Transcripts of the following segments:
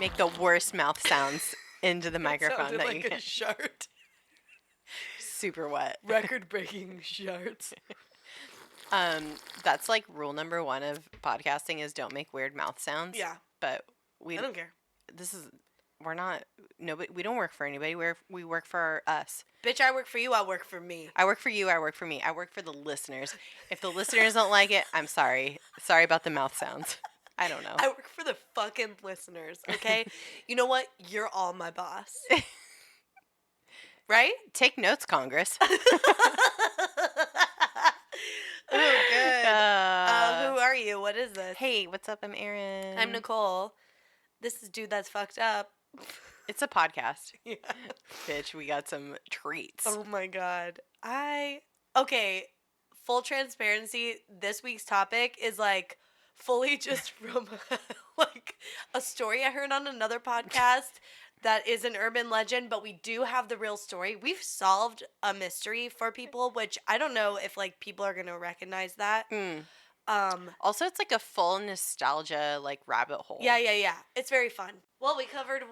Make the worst mouth sounds into the microphone that you like can. a shart. Super wet. Record-breaking sharts. That's like rule number 1 of podcasting is don't make weird mouth sounds. Yeah. But I don't care. We're not, nobody, we don't work for anybody. We work for us. Bitch, I work for you, I work for me. I work for you, I work for me. I work for the listeners. If the listeners don't like it, I'm sorry. Sorry about the mouth sounds. I don't know. I work for the fucking listeners, okay? You know what? You're all my boss. Right? Take notes, Congress. Oh, good. Who are you? What is this? Hey, what's up? I'm Erin. I'm Nicole. This is Dude That's Fucked Up. It's a podcast. Yeah. Bitch, we got some treats. Oh my god. Okay, full transparency, this week's topic is like fully just from like a story I heard on another podcast that is an urban legend, but we do have the real story. We've solved a mystery for people, which I don't know if like people are gonna recognize that. Also, it's like a full nostalgia like rabbit hole. Yeah. It's very fun. Well, we covered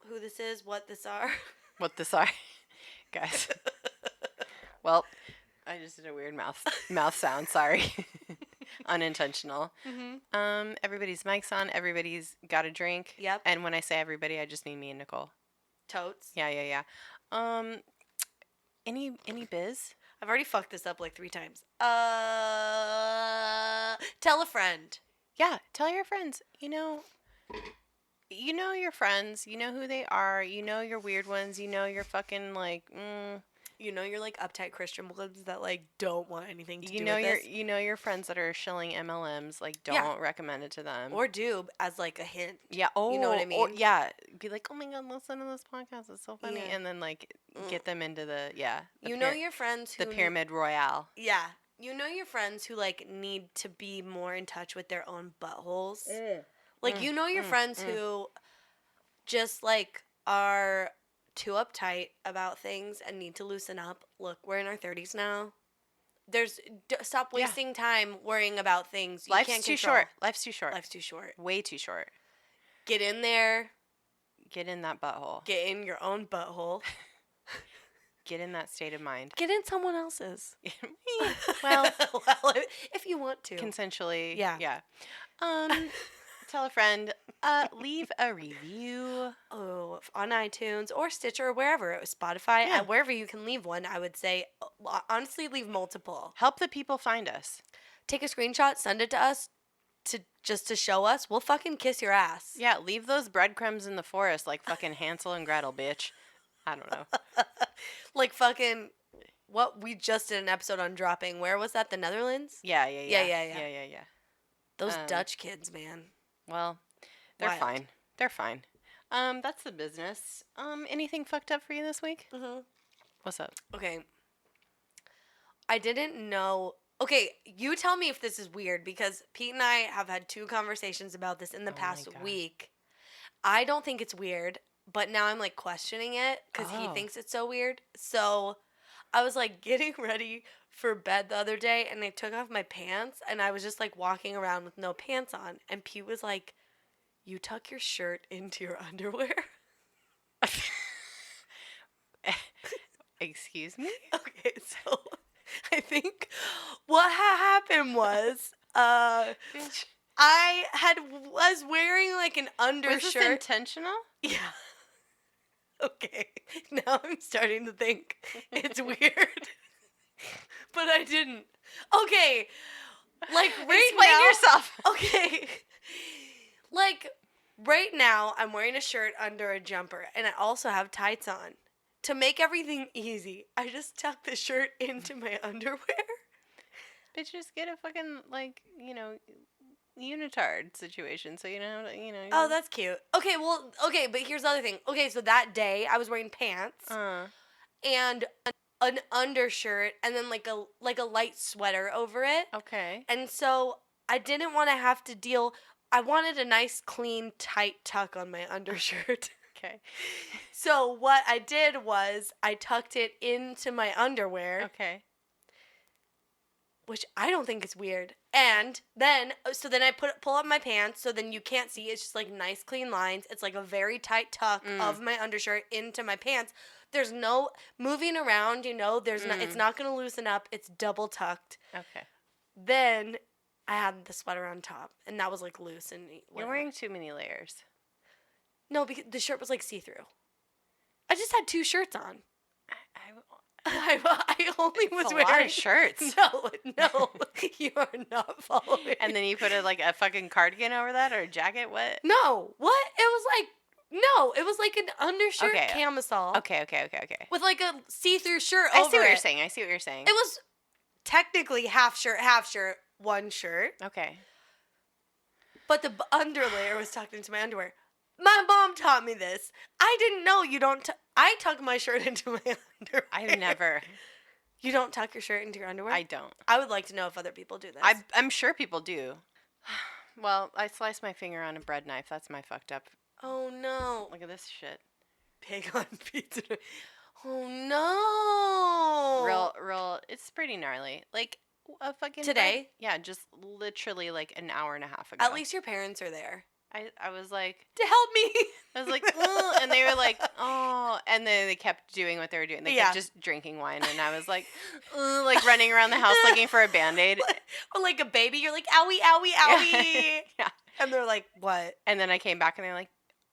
who this is, what this are. What this are, guys. Well, I just did a weird mouth sound. Sorry, unintentional. Mm-hmm. Everybody's mic's on. Everybody's got a drink. Yep. And when I say everybody, I just mean me and Nicole. Totes. Yeah. Any biz? I've already fucked this up like 3 times. Tell a friend. Yeah, tell your friends. You know your friends. You know who they are. You know your weird ones. You know your fucking like. You know you're like uptight Christian ones that like don't want anything to do with this. You know your friends that are shilling MLMs. Like, don't recommend it to them. Or do as like a hint. Yeah. Oh, you know what I mean? Or, yeah. Be like, oh my god, listen to this podcast. It's so funny. Yeah. And then like get them into the your friends who the Pyramid Royale. Yeah. You know your friends who like need to be more in touch with their own buttholes. Like you know your friends who just like are too uptight about things and need to loosen up. Look, we're in our 30s now. Stop wasting time worrying about things you can't control. Life's too short. Life's too short. Way too short. Get in there. Get in that butthole. Get in your own butthole. Get in that state of mind. Get in someone else's. well, if you want to. Consensually. Yeah. Tell a friend. Leave a review. Oh, on iTunes or Stitcher or wherever. Spotify. Yeah. Wherever you can leave one, I would say. Honestly, leave multiple. Help the people find us. Take a screenshot. Send it to us. Just to show us. We'll fucking kiss your ass. Yeah, leave those breadcrumbs in the forest like fucking Hansel and Gretel, bitch. I don't know. Like fucking... What? We just did an episode on dropping. Where was that? The Netherlands? Yeah. Yeah. Those Dutch kids, man. Well, they're Wild. fine. They're fine. That's the business. Anything fucked up for you this week? Mm-hmm. What's up? Okay. I didn't know... Okay, you tell me if this is weird, because Pete and I have had 2 conversations about this in the past week. I don't think it's weird, but now I'm, like, questioning it, because he thinks it's so weird. So, I was, like, getting ready for bed the other day, and I took off my pants, and I was just, like, walking around with no pants on, and Pete was like, you tuck your shirt into your underwear? Excuse me? Okay, so... I think what happened was Bitch. I was wearing like an undershirt. Was this intentional? Yeah. Okay. Now I'm starting to think it's weird. But I didn't. Okay. Like right Explain now. yourself. Okay. Like right now I'm wearing a shirt under a jumper and I also have tights on. To make everything easy, I just tuck the shirt into my underwear. Bitch, just get a fucking, like, unitard situation so you know, Oh, that's cute. Okay, but here's the other thing. Okay, so that day I was wearing pants and an undershirt and then like a light sweater over it. Okay. And so I didn't want to have to deal. I wanted a nice, clean, tight tuck on my undershirt. Okay. So what I did was I tucked it into my underwear. Okay. which I don't think is weird. And then I pull up my pants, so then you can't see. It's just like nice clean lines. It's like a very tight tuck of my undershirt into my pants. There's no moving around, there's not, it's not going to loosen up. It's double tucked. Okay. Then I had the sweater on top, and that was like loose and whatever. You're wearing too many layers. No, because the shirt was like see-through. I just had 2 shirts on. I only was It's a wearing lot of shirts. No, you are not following. And then you put a fucking cardigan over that or a jacket? What? No, what? It was like an undershirt camisole. Okay. With like a see-through shirt I over see what it. you're saying. I see what you're saying. It was technically half shirt, one shirt. Okay. But the underlayer was tucked into my underwear. My mom taught me this. I didn't know you don't. I tuck my shirt into my underwear. I've never. You don't tuck your shirt into your underwear? I don't. I would like to know if other people do this. I'm sure people do. Well, I sliced my finger on a bread knife. That's my fucked up. Oh no. Look at this shit. Pig on pizza. Oh no. Real. It's pretty gnarly. Like a fucking. Today? Yeah, just literally like an hour and a half ago. At least your parents are there. I was like, to help me. I was like, and they were like, oh, and then they kept doing what they were doing. They kept just drinking wine, and I was like, like running around the house looking for a Band-Aid. Or like a baby, you're like, owie, owie, owie. Yeah. And they're like, what? And then I came back, and they're like,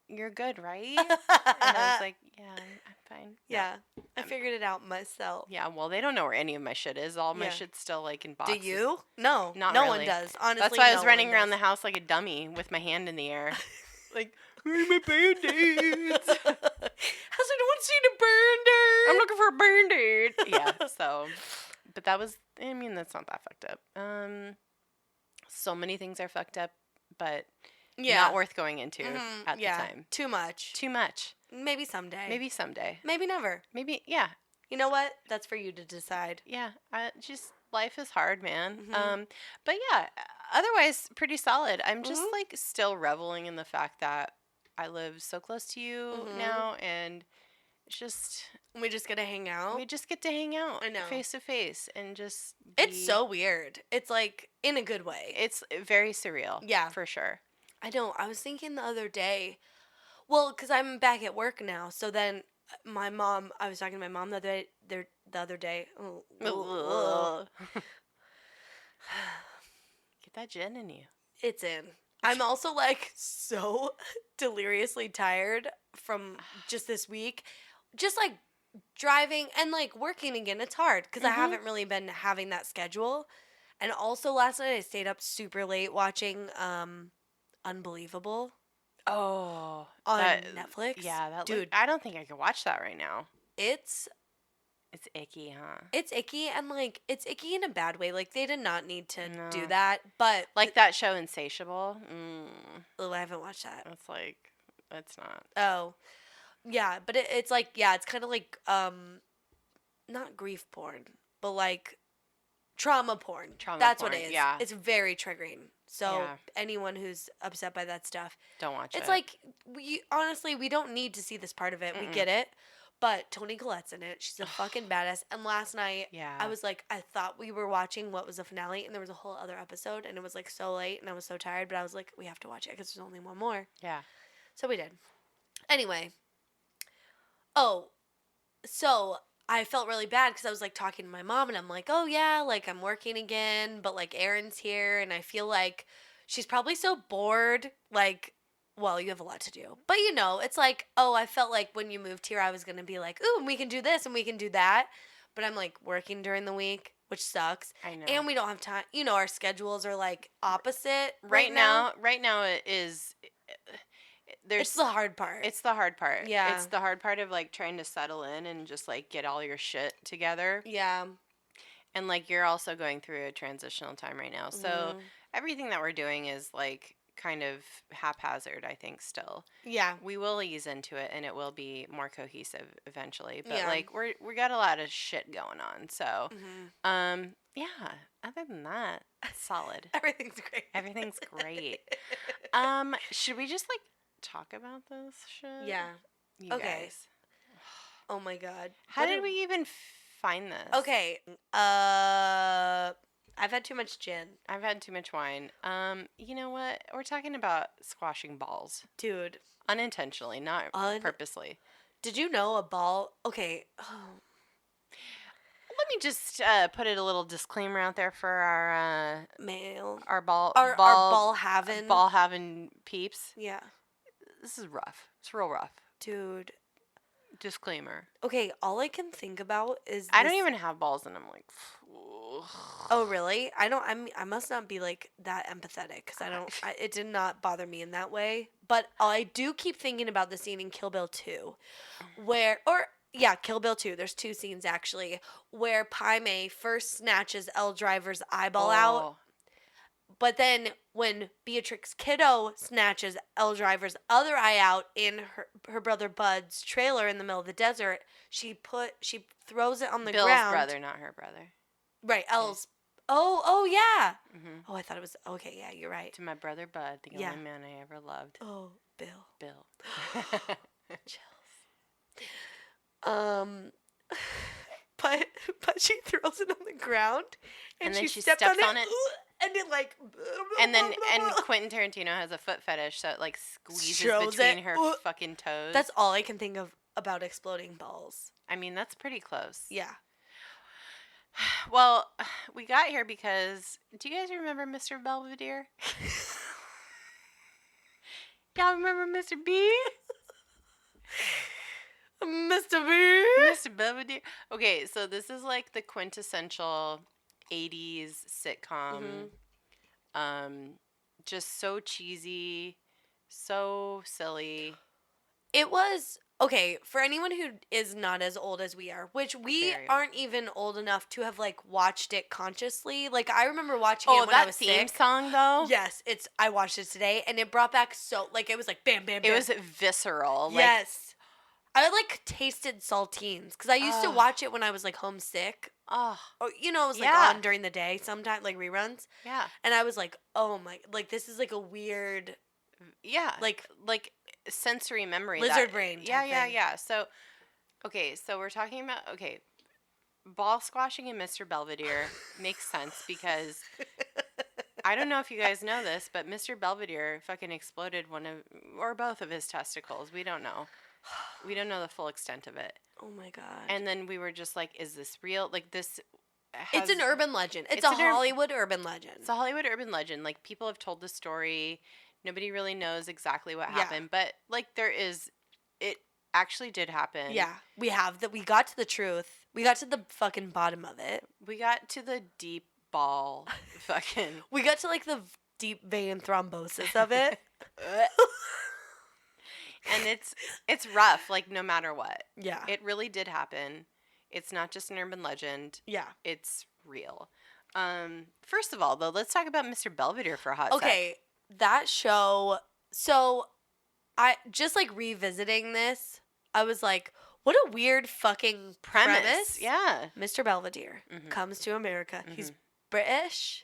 you're good, right? And I was like, yeah, I'm fine. Yeah. I figured it out myself. Yeah, well, they don't know where any of my shit is. All my shit's still like in boxes. Do you? No. Not no really. one does. Honestly, that's why I was running around the house like a dummy with my hand in the air. Like, where's my Band-Aids? Has anyone seen a Band-Aid? I'm looking for a Band-Aid. Yeah, so, but that's not that fucked up. So many things are fucked up, but not worth going into at the time. Too much. Maybe someday. Maybe never. Maybe, yeah. You know what? That's for you to decide. Yeah, just life is hard, man. But yeah, otherwise pretty solid. I'm just like still reveling in the fact that I live so close to you now, and it's just we just get to hang out. We just get to hang out, I know, face to face, and just. It's so weird. It's like in a good way. It's very surreal. Yeah, for sure. I know. I was thinking the other day. Well, because I'm back at work now, so then. I was talking to my mom the other day. Get that gin in you. It's in. I'm also like so deliriously tired from just this week. Just like driving and like working again. It's hard because I haven't really been having that schedule. And also last night I stayed up super late watching Unbelievable. Oh, on Netflix. Yeah, dude. I don't think I could watch that right now. It's icky, huh? It's icky, and like it's icky in a bad way. Like they did not need to do that, but like that show Insatiable. Oh, I haven't watched that. It's like it's not. Oh, yeah, but it's like it's kind of like not grief porn, but like trauma porn. That's what it is. Yeah, it's very triggering. So anyone who's upset by that stuff, don't watch it. It's like we don't need to see this part of it. We get it. But Toni Collette's in it. She's a fucking badass. And last night, I was like, I thought we were watching what was the finale, and there was a whole other episode, and it was like so late, and I was so tired. But I was like, we have to watch it because there's only one more. Yeah. So we did. Anyway. Oh, so I felt really bad because I was like talking to my mom, and I'm like, oh yeah, like I'm working again, but like Erin's here, and I feel like she's probably so bored. Like, well, you have a lot to do, but it's like, oh, I felt like when you moved here, I was gonna be like, ooh, and we can do this and we can do that, but I'm like working during the week, which sucks. I know, and we don't have time. Our schedules are like opposite right now. Right now, it is. It's the hard part. It's the hard part. Yeah. It's the hard part of like trying to settle in and just like get all your shit together. Yeah. And like you're also going through a transitional time right now. So everything that we're doing is like kind of haphazard, I think, still. Yeah. We will ease into it and it will be more cohesive eventually. But like we got a lot of shit going on. So yeah. Other than that, solid. Everything's great. Everything's great. Should we just like talk about this shit? Yeah. You guys. Oh my god. How did we even find this? Okay. I've had too much gin. I've had too much wine. You know what? We're talking about squashing balls. Dude. Unintentionally, not purposely. Did you know a ball... Okay. Oh. Let me just put it a little disclaimer out there for our male, our ball having peeps. Yeah, this is rough. It's real rough, dude. Disclaimer. Okay, all I can think about is I don't even have balls, and I'm like, oh really? I must not be like that empathetic because it did not bother me in that way. But I do keep thinking about the scene in Kill Bill 2, Kill Bill 2. There's 2 scenes actually where Pai Mei first snatches Elle Driver's eyeball out. But then when Beatrix Kiddo snatches Elle Driver's other eye out in her brother Bud's trailer in the middle of the desert, she throws it on the ground. Bill's brother, not her brother. Right, Elle's. Oh yeah. Mm-hmm. Oh, I thought it was okay. Yeah, you're right. To my brother Bud, the only man I ever loved. Oh, Bill. Chills. But she throws it on the ground, and then she steps on it. And it and Quentin Tarantino has a foot fetish, so it like squeezes between her fucking toes. That's all I can think of about exploding balls. I mean, that's pretty close. Yeah. Well, we got here because do you guys remember Mr. Belvedere? Y'all remember Mr. B? Mr. B? Mr. Belvedere. Okay, so this is like the quintessential 80s sitcom. Mm-hmm. Just so cheesy, so silly. It was okay for anyone who is not as old as we are, which we aren't even old enough to have like watched it consciously. Like I remember watching it when I was sick. Oh, that theme song though. Yes, I watched it today, and it brought back it was like bam, bam, bam. It was visceral. Yes. I like tasted saltines because I used to watch it when I was like homesick. Oh, or, it was like on during the day sometimes, like reruns. Yeah, and I was like, oh my, like this is like a weird, like sensory memory, lizard brain. Yeah. So, so we're talking about ball squashing in Mr. Belvedere makes sense because I don't know if you guys know this, but Mr. Belvedere fucking exploded one of or both of his testicles. We don't know. We don't know the full extent of it. Oh my god. And then we were just like, is this real? Like this it's an urban legend. It's a Hollywood urban legend. It's a Hollywood urban legend. Like people have told the story. Nobody really knows exactly what happened, but like it actually did happen. Yeah. We got to the truth. We got to the fucking bottom of it. We got to the deep ball fucking. We got to like the deep vein thrombosis of it. And it's rough, like no matter what. Yeah. It really did happen. It's not just an urban legend. Yeah. It's real. First of all, though, let's talk about Mr. Belvedere for a hot sec. Okay, that show. So, I just like revisiting this. I was like, what a weird fucking premise. Yeah. Mr. Belvedere comes to America. Mm-hmm. He's British.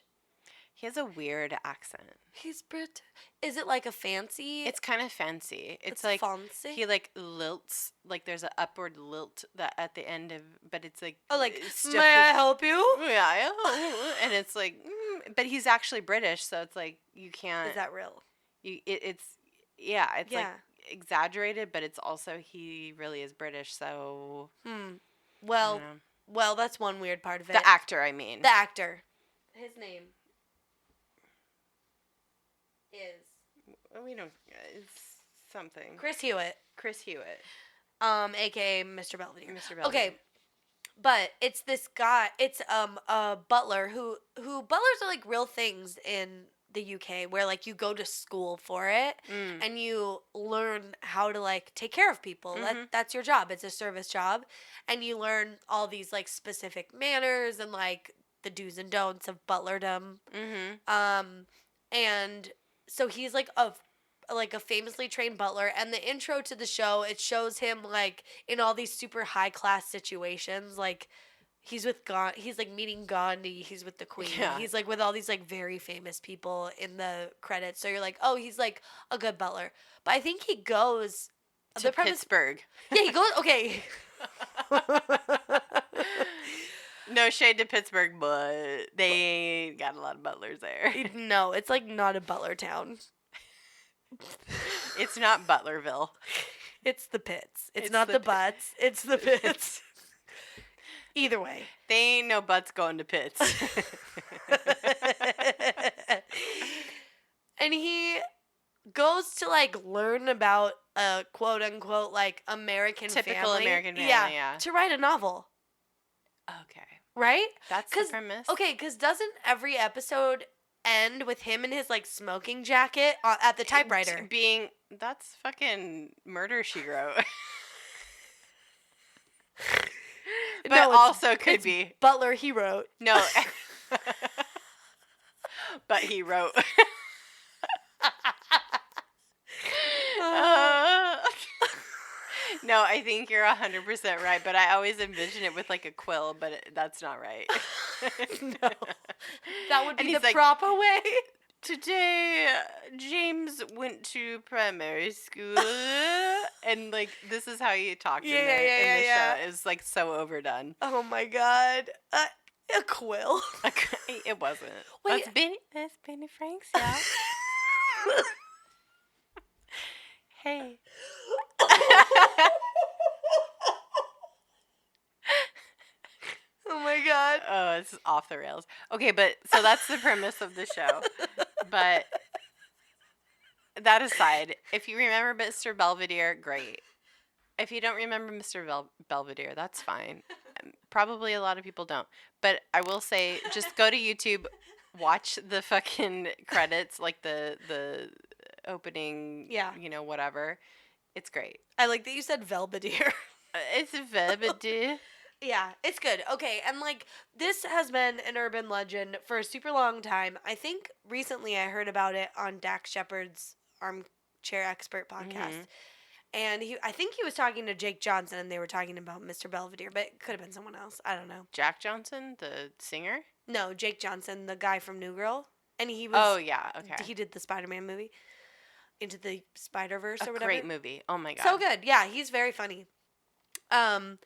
He has a weird accent. He's Brit. Is it like a fancy? It's kind of fancy. It's like fancy. He like lilts. Like there's an upward lilt that at the end of, but it's like may I help you? Yeah, and it's like, but he's actually British, so it's like you can't. Is that real? It's like exaggerated, but it's also he really is British. So well, that's one weird part of it. The actor, I mean. The actor. His name is we don't. It's something. Chris Hewitt. AKA Mr. Belvedere. Mr. Belvedere. Okay, but it's this guy. It's a butler who butlers are like real things in the UK where like you go to school for it and you learn how to like take care of people. That's your job. It's a service job, and you learn all these like specific manners and like the do's and don'ts of butlerdom. And so he's like a famously trained butler, and the intro to the show, it shows him like in all these super high class situations, like he's like meeting Gandhi, he's with the Queen, he's like with all these like very famous people in the credits. So you're like, oh, he's like a good butler. But I think he goes to Pittsburgh. Yeah, he goes. Okay. No shade to Pittsburgh, but they ain't got a lot of butlers there. No, it's like not a butler town. It's not Butlerville. It's the Pits. It's not the Butts. It's the Pits. Either way. They ain't no butts going to Pitts. And he goes to like learn about a quote unquote like American Typical family. American family, yeah. To write a novel. Okay. Right? That's the premise. Okay, because doesn't every episode end with him in his like smoking jacket at the typewriter? That's fucking Murder, She Wrote. But no, also could be. Butler, he wrote. No. But he wrote. No, I think you're 100% right, but I always envision it with like a quill, but that's not right. No. That would be the proper way. Today, James went to primary school, and like this is how you talked in the show. It was like so overdone. Oh my god, a quill. It wasn't. Wait, that's Benny Frank's, yeah. Hey. Oh my god. Oh, it's off the rails. Okay, but so that's the premise of the show. But that aside, if you remember Mr. Belvedere, great. If you don't remember Mr. Belvedere, that's fine. Probably a lot of people don't. But I will say, just go to YouTube, watch the fucking credits, like the opening, whatever. It's great. I like that you said Belvedere. It's Belvedere. Yeah, it's good. Okay, and like this has been an urban legend for a super long time. I think recently I heard about it on Dax Shepard's Armchair Expert podcast. Mm-hmm. And I think he was talking to Jake Johnson and they were talking about Mr. Belvedere, but it could have been someone else. I don't know. Jack Johnson, the singer? No, Jake Johnson, the guy from New Girl. And he was... Oh, yeah, okay. He did the Spider-Man movie. Into the Spider-Verse or whatever. Great movie. Oh, my God. So good. Yeah, he's very funny. And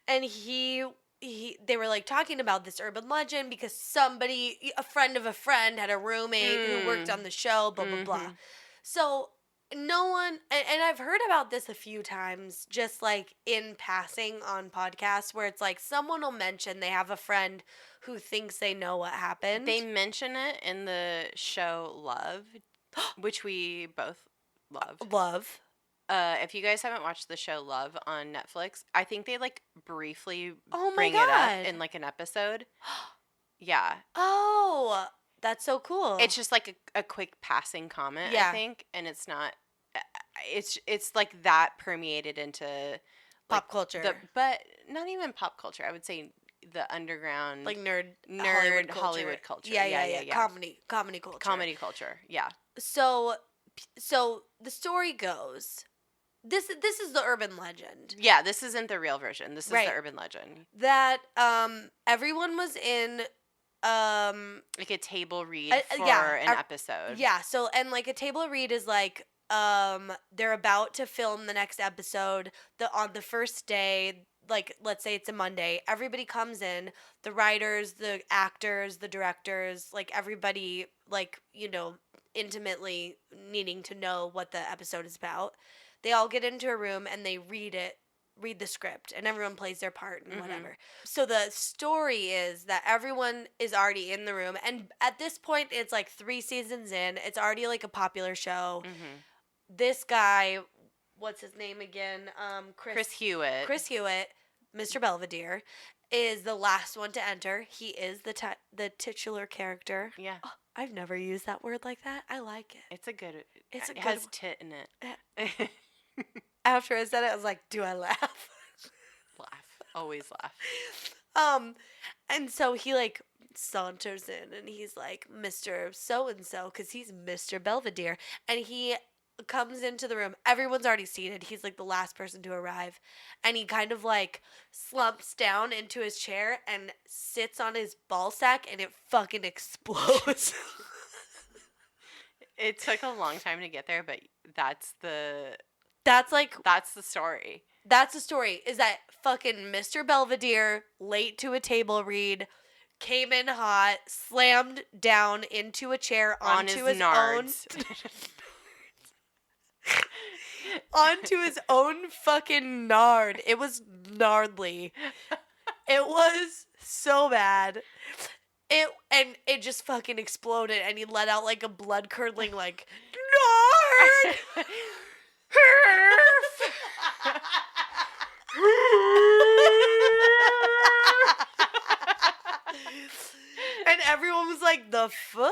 they were like talking about this urban legend because a friend of a friend had a roommate who worked on the show, blah, blah, blah. So no one, and I've heard about this a few times, just like in passing on podcasts where it's like someone will mention they have a friend who thinks they know what happened. They mention it in the show Love, which we both love. If you guys haven't watched the show Love on Netflix, I think they like briefly bring it up in like an episode. Yeah. Oh, that's so cool. It's just like a quick passing comment, I think, and it's not. It's like that permeated into pop culture, but not even pop culture. I would say the underground, like nerd Hollywood culture. Yeah. Comedy culture. Yeah. So the story goes. This is the urban legend. Yeah, this isn't the real version. This is the urban legend. That everyone was in like a table read for an episode. Yeah, so and like a table read is like they're about to film the next episode on the first day, like let's say it's a Monday. Everybody comes in, the writers, the actors, the directors, like everybody like, intimately needing to know what the episode is about. They all get into a room and they read the script, and everyone plays their part and whatever. So the story is that everyone is already in the room, and at this point, it's like 3 seasons in. It's already like a popular show. Mm-hmm. This guy, what's his name again? Chris Hewitt. Chris Hewitt, Mr. Belvedere, is the last one to enter. He is the titular character. Yeah. Oh, I've never used that word like that. I like it. It has tit in it. After I said it, I was like, do I laugh? Laugh. Always laugh. And so he like saunters in and he's like, Mr. So-and-so, because he's Mr. Belvedere. And he comes into the room. Everyone's already seated. He's like the last person to arrive. And he kind of like slumps down into his chair and sits on his ball sack and it fucking explodes. It took a long time to get there, but that's the story. That's the story, is that fucking Mr. Belvedere, late to a table read, came in hot, slammed down into a chair onto his nards. Onto his own fucking nard. It was gnarly. It was so bad. It just fucking exploded, and he let out like a blood curdling like nard. And everyone was like, the fuck?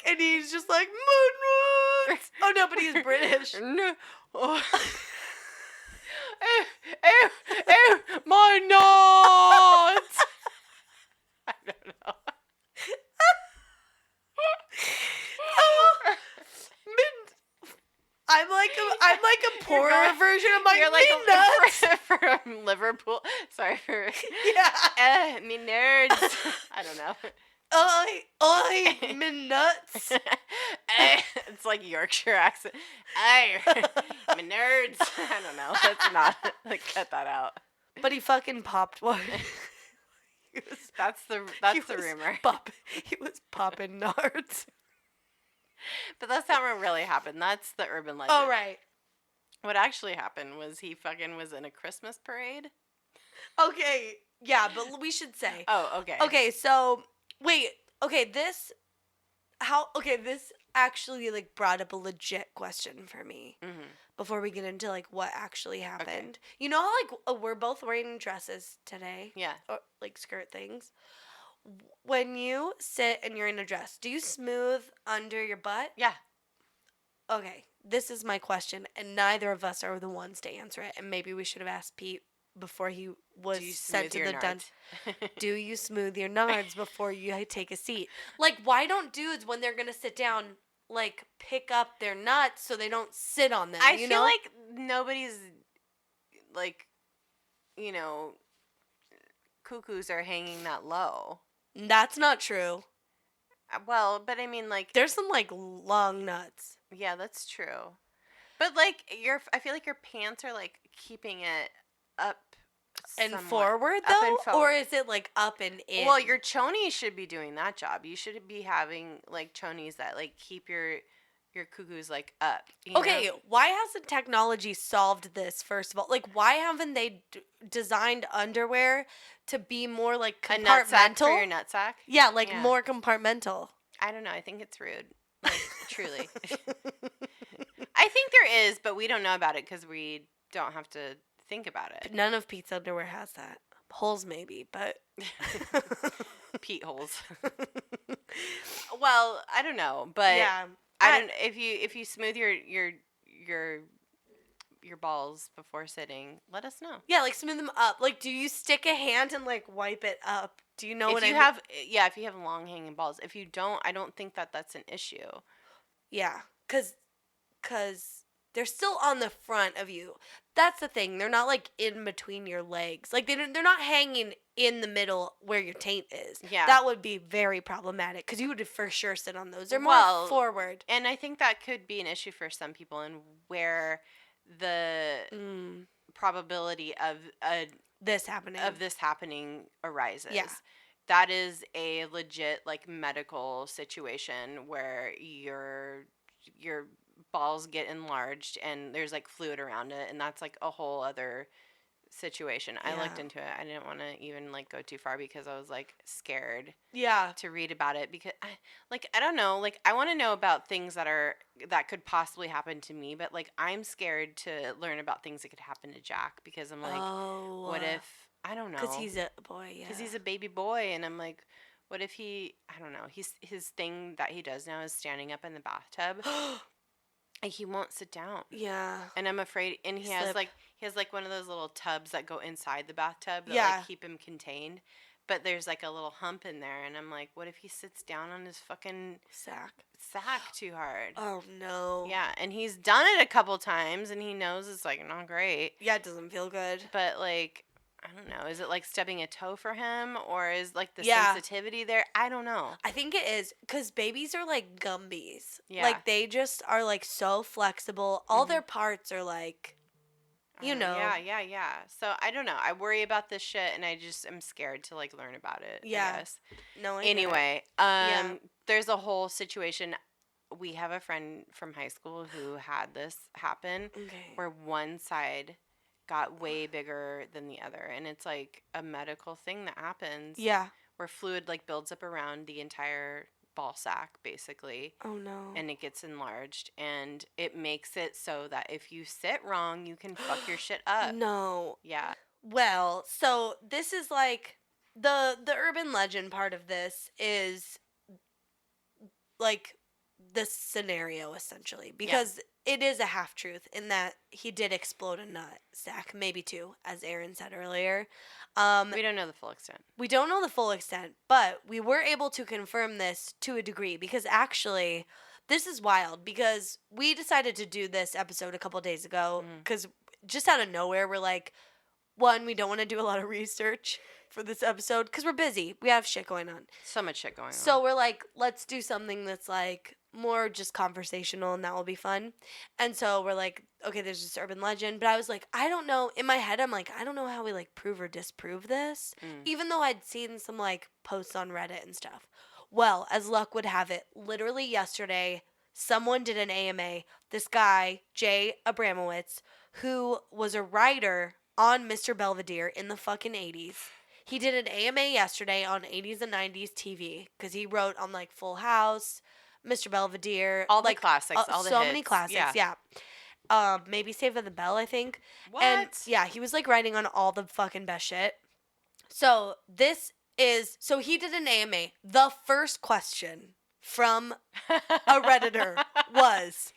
And he's just like, moon. Oh no, but he's British. No. Oh. My nuts. I don't know. I'm like a poorer version of my nuts. From Liverpool. Sorry for me nerds. I don't know. Oi, me nuts. It's like Yorkshire accent. Me nerds. I don't know. Let's not cut that out. But he fucking popped one. That's the rumor. He was popping nards. But that's not what really happened. That's the urban legend. Oh, right. What actually happened was he fucking was in a Christmas parade. Okay. Yeah, but we should say. Oh, okay. Okay, so wait. Okay, this actually like brought up a legit question for me. Mm-hmm. Before we get into like what actually happened. Okay. You know how like we're both wearing dresses today? Yeah. Or like skirt things. When you sit and you're in a dress, do you smooth under your butt? Yeah. Okay, this is my question, and neither of us are the ones to answer it, and maybe we should have asked Pete before he was sent to the dungeon. Do you smooth your nards before you take a seat? Like, why don't dudes, when they're going to sit down, like, pick up their nuts so they don't sit on them? I feel like nobody's, like, you know, cuckoos are hanging that low. That's not true. Well, but I mean, like... There's some, like, long nuts. Yeah, that's true. But, like, I feel like your pants are, like, keeping it up and forward, though? Up and forward. Or is it, like, up and in? Well, your chonies should be doing that job. You should be having, like, chonies that, like, keep your cuckoos, like, up. Okay, know? Why hasn't technology solved this, first of all? Like, why haven't they designed underwear to be more, like, compartmental? A nutsack for your nutsack? Yeah, like, more compartmental. I don't know. I think it's rude. Like, truly. I think there is, but we don't know about it because we don't have to think about it. But none of Pete's underwear has that. Holes maybe, but... Pete holes. Well, I don't know, but... Yeah. I don't. If you smooth your balls before sitting, let us know. Yeah, like smooth them up. Like, do you stick a hand and like wipe it up? Do you know what I mean? If you have long hanging balls. If you don't, I don't think that's an issue. Yeah, cause they're still on the front of you. That's the thing. They're not like in between your legs. Like they're not hanging in the middle where your taint is. Yeah. That would be very problematic because you would for sure sit on those. They're more forward. And I think that could be an issue for some people, and where the probability of this happening arises. Yeah. That is a legit like medical situation where your balls get enlarged and there's like fluid around it, and that's like a whole other situation. Yeah. I looked into it. I didn't want to even like go too far because I was like scared to read about it, because I don't know, like I want to know about things that could possibly happen to me, but like I'm scared to learn about things that could happen to Jack, because I'm like, what if, I don't know, because he's a boy, because he's a baby boy, and I'm like, what if I don't know, his thing that he does now is standing up in the bathtub. He won't sit down. Yeah. And I'm afraid, and he has like one of those little tubs that go inside the bathtub that like keep him contained. But there's like a little hump in there, and I'm like, what if he sits down on his fucking sack too hard? Oh no. Yeah, and he's done it a couple times, and he knows it's like not great. Yeah, it doesn't feel good. But like, I don't know. Is it like stubbing a toe for him, or is like the sensitivity there? I don't know. I think it is, because babies are like Gumbies. Yeah. Like they just are like so flexible. All their parts are like You know. Yeah. So I don't know. I worry about this shit, and I just am scared to like learn about it. Yeah. I guess. No. Anyway, there's a whole situation. We have a friend from high school who had this happen, where one side got way bigger than the other, and it's like a medical thing that happens. Yeah. Where fluid like builds up around the entire ball sack, basically. Oh no. And it gets enlarged, and it makes it so that if you sit wrong, you can fuck your shit up. No. Yeah. Well, so this is like the urban legend part of this is like the scenario essentially, because it is a half truth in that he did explode a nut sack, maybe two, as Erin said earlier. We don't know the full extent. We don't know the full extent, but we were able to confirm this to a degree, because actually this is wild, because we decided to do this episode a couple days ago because just out of nowhere we're like, one, we don't want to do a lot of research for this episode because we're busy. We have shit going on. So much shit going on. So we're like, let's do something that's like more just conversational, and that will be fun. And so we're like, okay, there's this urban legend. But I was like, I don't know. In my head, I'm like, I don't know how we like prove or disprove this. Even though I'd seen some like posts on Reddit and stuff. Well, as luck would have it, literally yesterday, someone did an AMA. This guy, Jay Abramowitz, who was a writer on Mr. Belvedere in the fucking 80s. He did an AMA yesterday on 80s and 90s TV because he wrote on like Full House, Mr. Belvedere. All like, the classics, all the so hits. many classics, yeah. Maybe Saved by the Bell, I think. What? And yeah, he was like writing on all the fucking best shit. So he did an AMA. The first question from a Redditor was,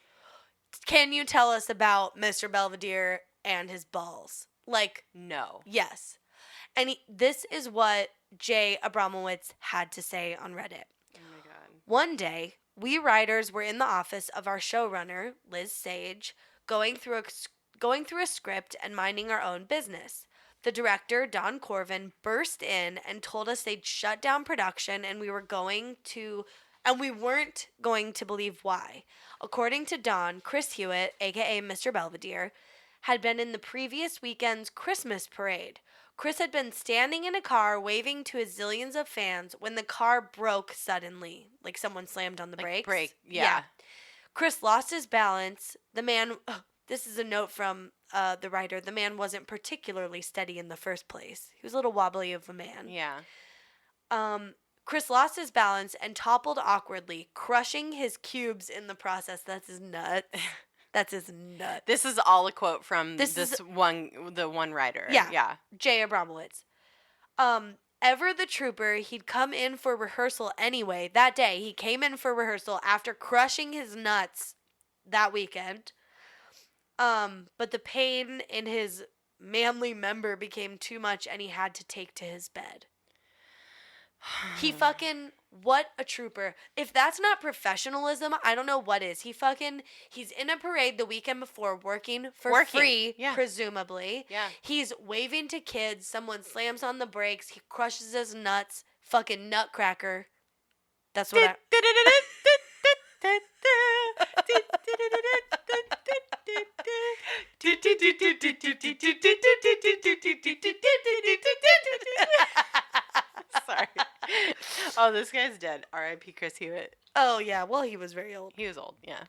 can you tell us about Mr. Belvedere and his balls? Like, no. Yes. And this is what Jay Abramowitz had to say on Reddit. Oh my God. One day, we writers were in the office of our showrunner, Liz Sage, going through a script and minding our own business. The director, Don Corvin, burst in and told us they'd shut down production, and we weren't going to believe why. According to Don, Chris Hewitt, aka Mr. Belvedere, had been in the previous weekend's Christmas parade. Chris had been standing in a car waving to his zillions of fans when the car broke suddenly. Like someone slammed on the brakes. Yeah. Chris lost his balance. The man, this is a note from the writer, the man wasn't particularly steady in the first place. He was a little wobbly of a man. Yeah. Chris lost his balance and toppled awkwardly, crushing his cubes in the process. That's his nut. That's his nut. This is all a quote from the one writer. Yeah. Jay Abramowitz. Ever the trooper, he'd come in for rehearsal anyway. That day, he came in for rehearsal after crushing his nuts that weekend. But the pain in his manly member became too much, and he had to take to his bed. What a trooper. If that's not professionalism, I don't know what is. He's in a parade the weekend before working free, presumably. Yeah. He's waving to kids. Someone slams on the brakes. He crushes his nuts. Fucking nutcracker. That's what Sorry. Oh, this guy's dead. R.I.P. Chris Hewitt. Oh, yeah. Well, he was very old. He was old, yeah.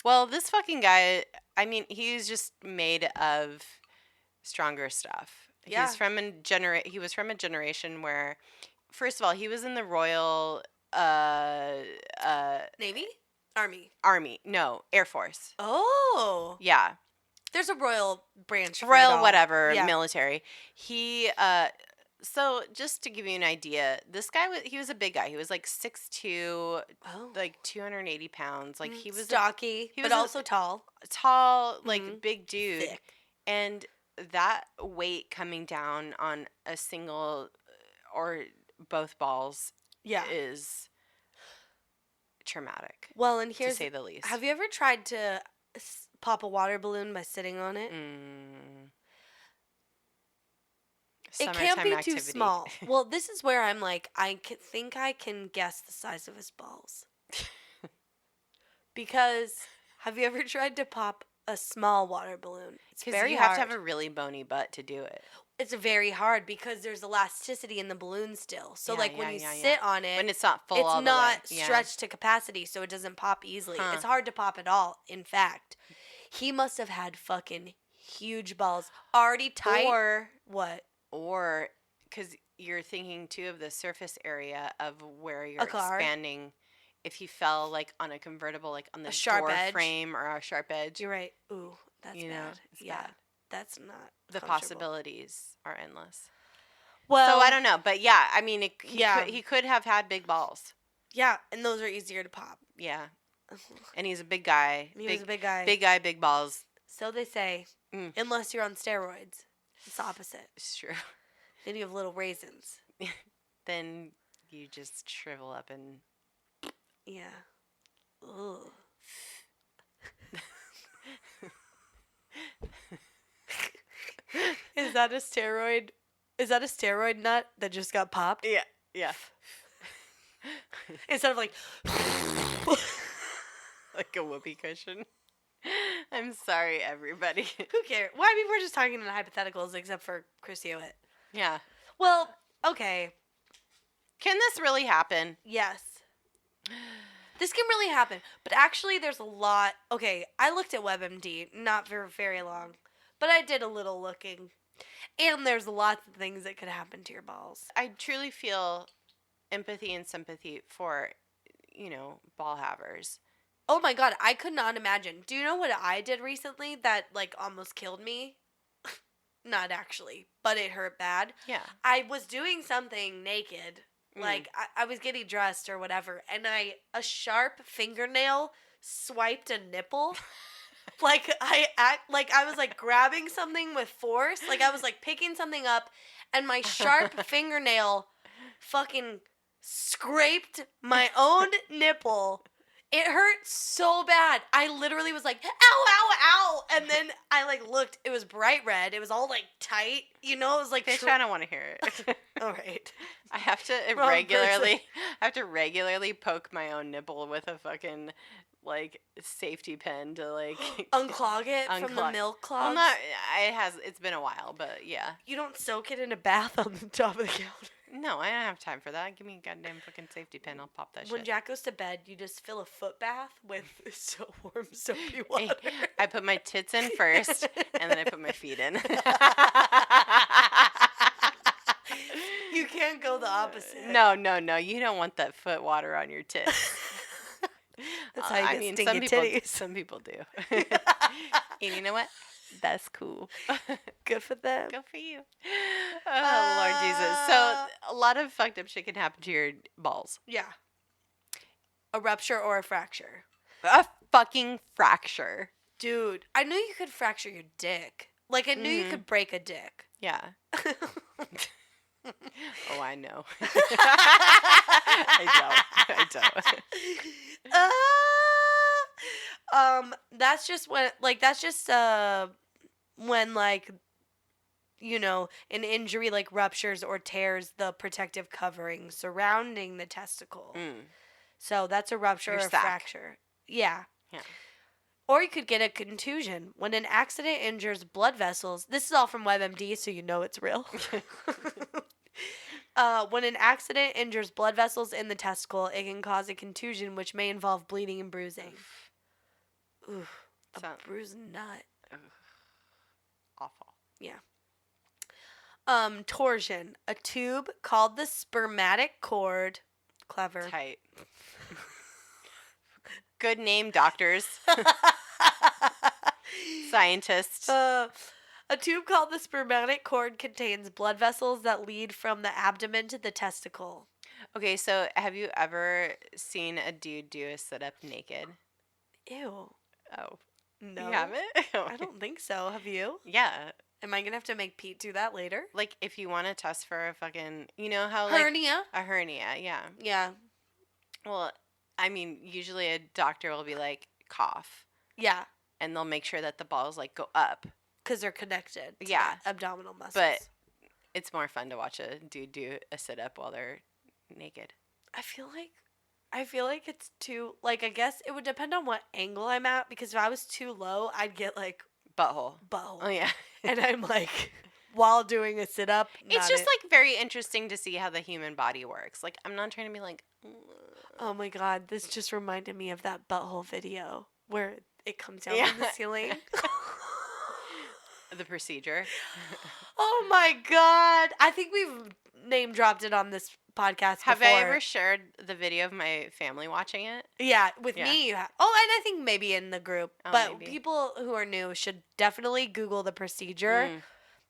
Well, this fucking guy, I mean, he's just made of stronger stuff. Yeah. He was from a generation where, first of all, he was in the Royal Navy? Army. No, Air Force. Oh. Yeah. There's a royal branch. Military. He so just to give you an idea, this guy he was a big guy. He was like 6'2", like 280 pounds. Like he was stocky, but also tall. Tall, like big dude. Thick. And that weight coming down on a single or both balls is traumatic. Well, and to say the least. Have you ever tried to pop a water balloon by sitting on it? It can't be too small. Well, this is where I'm like, I think I can guess the size of his balls. Because have you ever tried to pop a small water balloon. It's very hard. Because you have to have a really bony butt to do it. It's very hard because there's elasticity in the balloon still. So, when you sit on it, when it's not full all the way. It's not stretched to capacity, so it doesn't pop easily. Huh. It's hard to pop at all, in fact. He must have had fucking huge balls. Already tight. Or... What? Or... Because you're thinking, too, of the surface area of where you're expanding. If he fell, like, on a convertible, like, on the door frame or a sharp edge. You're right. Ooh, that's bad. Bad. That's not the possibilities are endless. Well, so I don't know, but yeah, I mean, he could have had big balls. Yeah, and those are easier to pop. Yeah, and he's a big guy. He was a big guy. Big guy, big balls. So they say, unless you're on steroids, it's the opposite. It's true. Then you have little raisins. Then you just shrivel up and. Yeah. Ugh. Is that a steroid? Is that a steroid nut that just got popped? Yeah. Yeah. Instead of like a whoopee cushion. I'm sorry, everybody. Who cares? Well, I mean, we're just talking in hypotheticals, except for Chris Hewitt. Yeah. Well, okay. Can this really happen? Yes. This can really happen. But actually, there's a lot. Okay, I looked at WebMD, not for very long. But I did a little looking. And there's lots of things that could happen to your balls. I truly feel empathy and sympathy for, ball havers. Oh my God, I could not imagine. Do you know what I did recently that, almost killed me? Not actually, but it hurt bad. Yeah. I was doing something naked. I was getting dressed or whatever, and a sharp fingernail swiped a nipple. I was grabbing something with force. I was picking something up, and my sharp fingernail fucking scraped my own nipple. It hurt so bad. I literally was like, ow, ow, ow. And then I looked. It was bright red. It was all tight. It was Bitch, I don't want to hear it. All right. I have to regularly poke my own nipple with a fucking safety pin to unclog it from the milk clogs. Well, it's been a while, but yeah. You don't soak it in a bath on the top of the counter. No, I don't have time for that. Give me a goddamn fucking safety pin. I'll pop that shit. When Jack goes to bed, you just fill a foot bath with so warm soapy water. I put my tits in first, and then I put my feet in. You can't go the opposite. No. You don't want that foot water on your tits. That's how you get stinky titties. Some people do. And you know what? That's cool. Good for them. Good for you. Oh, Lord Jesus. So, a lot of fucked up shit can happen to your balls. Yeah. A rupture or a fracture. A fucking fracture. Dude, I knew you could fracture your dick. I knew you could break a dick. Yeah. Oh, I know. I don't. That's just when, an injury ruptures or tears the protective covering surrounding the testicle. So that's a rupture or a fracture. Yeah. Or you could get a contusion when an accident injures blood vessels. This is all from WebMD, so you know it's real. When an accident injures blood vessels in the testicle, it can cause a contusion, which may involve bleeding and bruising. Oof. A bruised nut. Awful. Yeah. Torsion. A tube called the spermatic cord. Clever. Tight. Good name, doctors. Scientists. A tube called the spermatic cord contains blood vessels that lead from the abdomen to the testicle. Okay, so have you ever seen a dude do a sit-up naked? Ew. Oh. No. You haven't? I don't think so. Have you? Yeah. Am I going to have to make Pete do that later? If you want to test for a fucking, how hernia? A hernia, yeah. Yeah. Well, I mean, usually a doctor will be cough. Yeah. And they'll make sure that the balls go up. Because they're connected to abdominal muscles. But it's more fun to watch a dude do a sit-up while they're naked. I feel like I feel like it's too, like, I guess it would depend on what angle I'm at, because if I was too low, I'd get, like, butthole. Oh, yeah. And I'm, like, while doing a sit-up, it's just, like, very interesting to see how the human body works. Like, I'm not trying to be like... Oh, my God. This just reminded me of that butthole video where it comes down from the ceiling. The procedure. Oh, my God. I think we've name-dropped it on this podcast Have before. I ever shared the video of my family watching it? Yeah, with me. You have. Oh, and I think maybe in the group. But maybe. People who are new should definitely Google the procedure.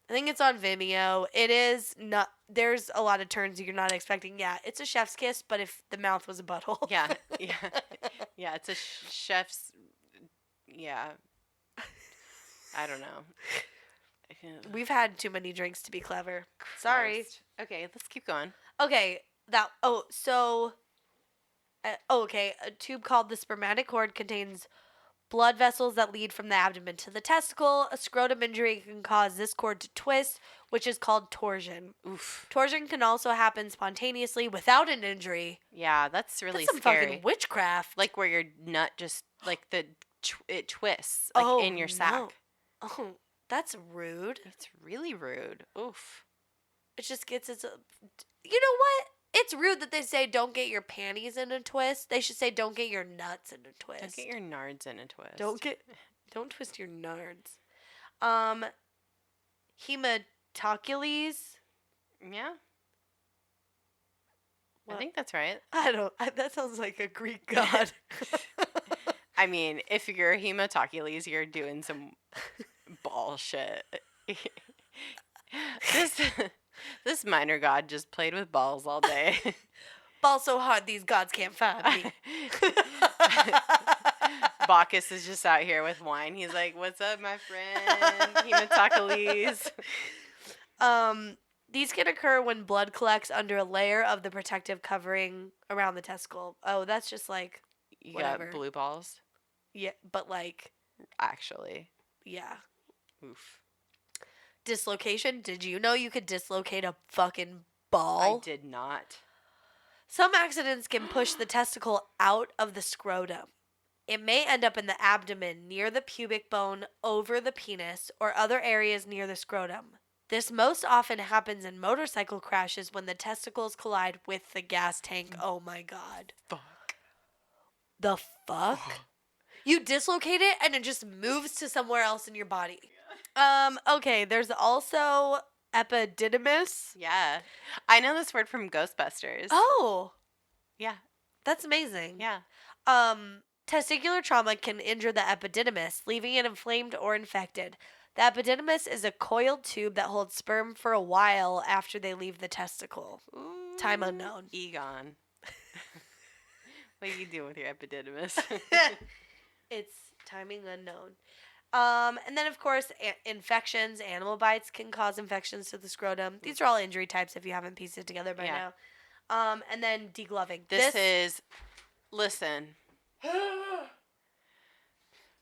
I think it's on Vimeo. It is not. There's a lot of turns you're not expecting. Yeah, it's a chef's kiss, but if the mouth was a butthole. Yeah. It's a chef's. Yeah. I don't know. We've had too many drinks to be clever. Sorry. Okay, let's keep going. Okay, okay. A tube called the spermatic cord contains blood vessels that lead from the abdomen to the testicle. A scrotum injury can cause this cord to twist, which is called torsion. Oof. Torsion can also happen spontaneously without an injury. Yeah, that's really some scary. Fucking witchcraft. Like where your nut just it twists in your sack. No. Oh, that's rude. It's really rude. Oof. It just gets its. You know what? It's rude that they say don't get your panties in a twist. They should say don't get your nuts in a twist. Don't get your nards in a twist. Don't twist your nards. Hematocules. Yeah. What? I think that's right. That sounds like a Greek god. I mean, if you're Hematocules, you're doing some bullshit. This minor god just played with balls all day. Ball so hard these gods can't find me. Bacchus is just out here with wine. He's like, "What's up, my friend? Hematocules." These can occur when blood collects under a layer of the protective covering around the testicle. Oh, that's just like you whatever. got blue balls. Yeah, but like actually, yeah. Oof. Dislocation. Did you know you could dislocate a fucking ball? I did not. Some accidents can push the testicle out of the scrotum. It may end up in the abdomen, near the pubic bone, over the penis, or other areas near the scrotum. This most often happens in motorcycle crashes when the testicles collide with the gas tank. Oh my God. Fuck. The fuck? You dislocate it and it just moves to somewhere else in your body. Okay, there's also epididymis. Yeah. I know this word from Ghostbusters. Oh. Yeah. That's amazing. Yeah. Testicular trauma can injure the epididymis, leaving it inflamed or infected. The epididymis is a coiled tube that holds sperm for a while after they leave the testicle. Ooh, time unknown. Egon. What do you do with your epididymis? It's timing unknown. And then, of course, infections. Animal bites can cause infections to the scrotum. These are all injury types if you haven't pieced it together by now. And then degloving. Listen.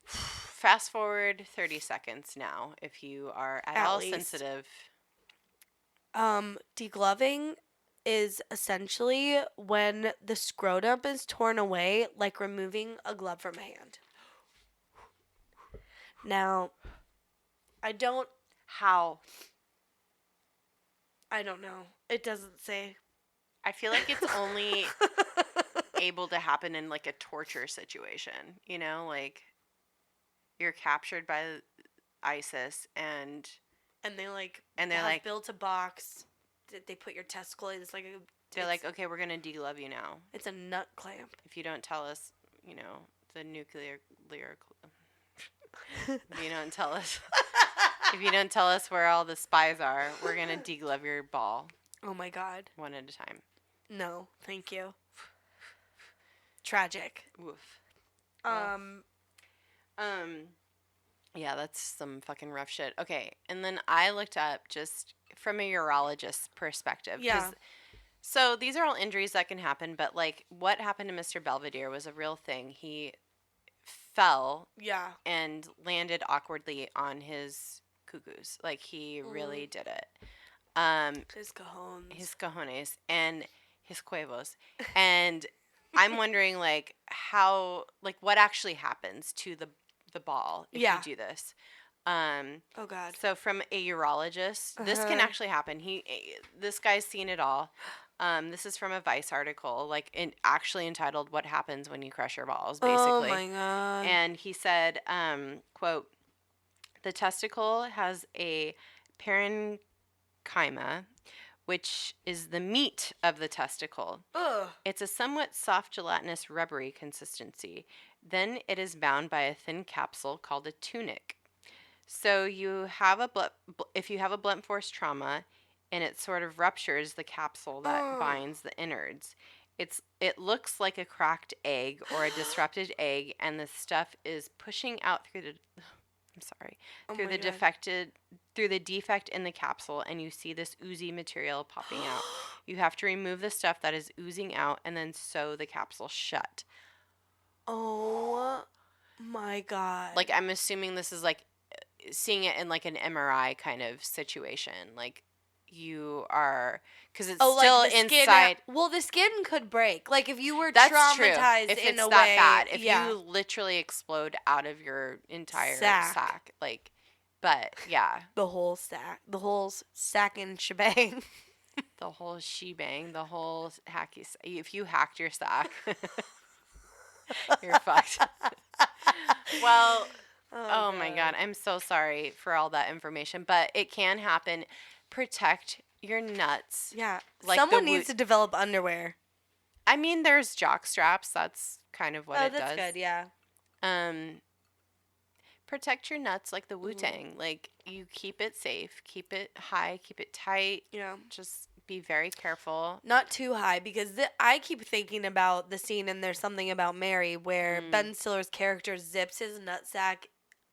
Fast forward 30 seconds now if you are at all sensitive. Degloving is essentially when the scrotum is torn away, like removing a glove from a hand. Now, I don't know. It doesn't say. I feel like it's only able to happen in like a torture situation, you know, like you're captured by ISIS and they're like built a box. They put your testicle in. It's like they're like, okay, we're gonna deglove you now. It's a nut clamp. If you don't tell us, you know, the nuclear. If you don't tell us where all the spies are, we're gonna deglove your ball. Oh my God. One at a time. No, thank you. Tragic. Woof. Yeah, that's some fucking rough shit. Okay, and then I looked up just from a urologist's perspective. Yeah. So these are all injuries that can happen, but like what happened to Mr. Belvedere was a real thing. He fell. Yeah. And landed awkwardly on his cuckoos. Like he really did it. His cojones. His cojones and his huevos. And I'm wondering, like, how, like, what actually happens to the ball if you do this. Oh God. So from a urologist, this can actually happen. This guy's seen it all. This is from a Vice article, like actually entitled "What Happens When You Crush Your Balls," basically. Oh my God. And he said, quote, "The testicle has a parenchyma, which is the meat of the testicle. Ugh. It's a somewhat soft, gelatinous, rubbery consistency. Then it is bound by a thin capsule called a tunic. So if you have a blunt force trauma, and it sort of ruptures the capsule that binds the innards. It looks like a cracked egg or a disrupted egg, and the stuff is pushing out through the defect in the capsule, and you see this oozy material popping out. You have to remove the stuff that is oozing out and then sew the capsule shut." Oh my God. Like, I'm assuming this is like seeing it in like an MRI kind of situation. Like, you are, because it's still like inside. The skin could break. Like, if you were That's traumatized true. If in it's a that way. bad. If you literally explode out of your entire sack. Like, but yeah. The whole sack and shebang. The whole shebang. The whole hacky. If you hacked your sack, you're fucked. Well, oh my God. I'm so sorry for all that information, but it can happen. Protect your nuts. Yeah. Like, someone needs to develop underwear. I mean, there's jock straps. That's kind of what it does. Oh, that's good. Yeah. Protect your nuts like the Wu-Tang. Like, you keep it safe, keep it high, keep it tight. Yeah. Just be very careful. Not too high, because I keep thinking about the scene in There's Something About Mary where Ben Stiller's character zips his nutsack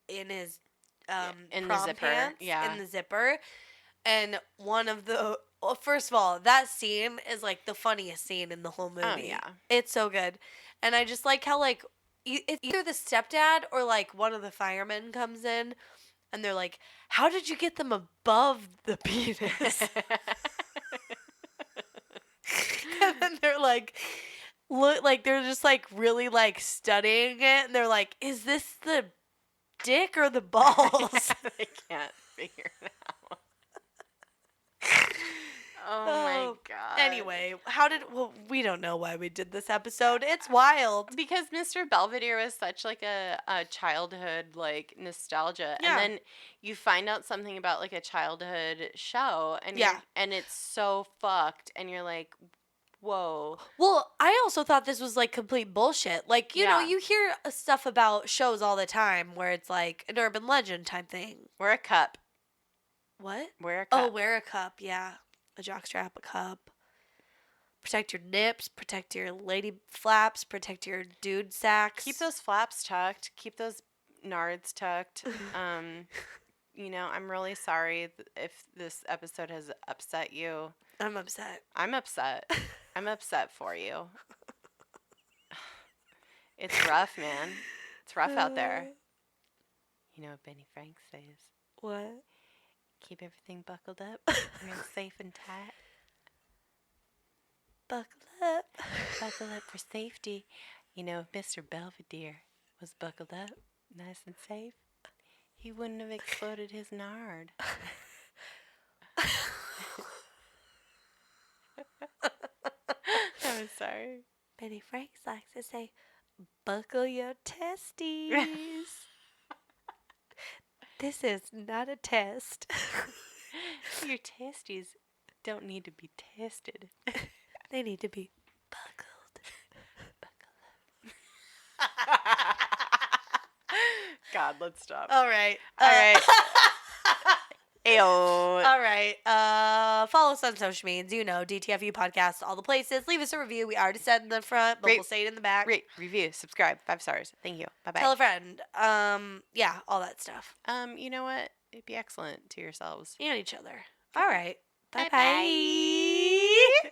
in his in the zipper. Pants, yeah. In the zipper. And first of all, that scene is like the funniest scene in the whole movie. Oh, yeah. It's so good. And I just like how, like, it's either the stepdad or like one of the firemen comes in and they're like, "How did you get them above the penis?" And then they're like, they're just like really like studying it, and they're like, "Is this the dick or the balls?" They can't figure it out. Oh my God. Anyway, we don't know why we did this episode. It's wild. Because Mr. Belvedere was such like a childhood like nostalgia. Yeah. And then you find out something about like a childhood show and and it's so fucked and you're like, whoa. Well, I also thought this was like complete bullshit. Like, you know, you hear stuff about shows all the time where it's like an urban legend type thing. Wear a cup. What? Wear a cup. Oh, wear a cup, yeah. A jockstrap, a cup. Protect your nips, protect your lady flaps, protect your dude sacks. Keep those flaps tucked. Keep those nards tucked. You know, I'm really sorry if this episode has upset you. I'm upset. I'm upset. I'm upset for you. It's rough, man. It's rough out there. You know what Benny Frank says? What? Keep everything buckled up, real safe and tight. Buckle up. Buckle up for safety. You know, if Mr. Belvedere was buckled up, nice and safe, he wouldn't have exploded his nard. I'm sorry. Benny Franks likes to say, "Buckle your testes." This is not a test. Your testes don't need to be tested. They need to be buckled. Buckle up. God, let's stop. All right. All right. Ayo. All right. Follow us on social medias. You know, DTFU Podcast, all the places. Leave us a review. We already said in the front, but we'll say it in the back. Rate, review, subscribe, 5 stars. Thank you. Bye-bye. Tell a friend. Yeah, all that stuff. You know what? It'd be excellent to yourselves. And each other. All right. Bye-bye. Bye-bye.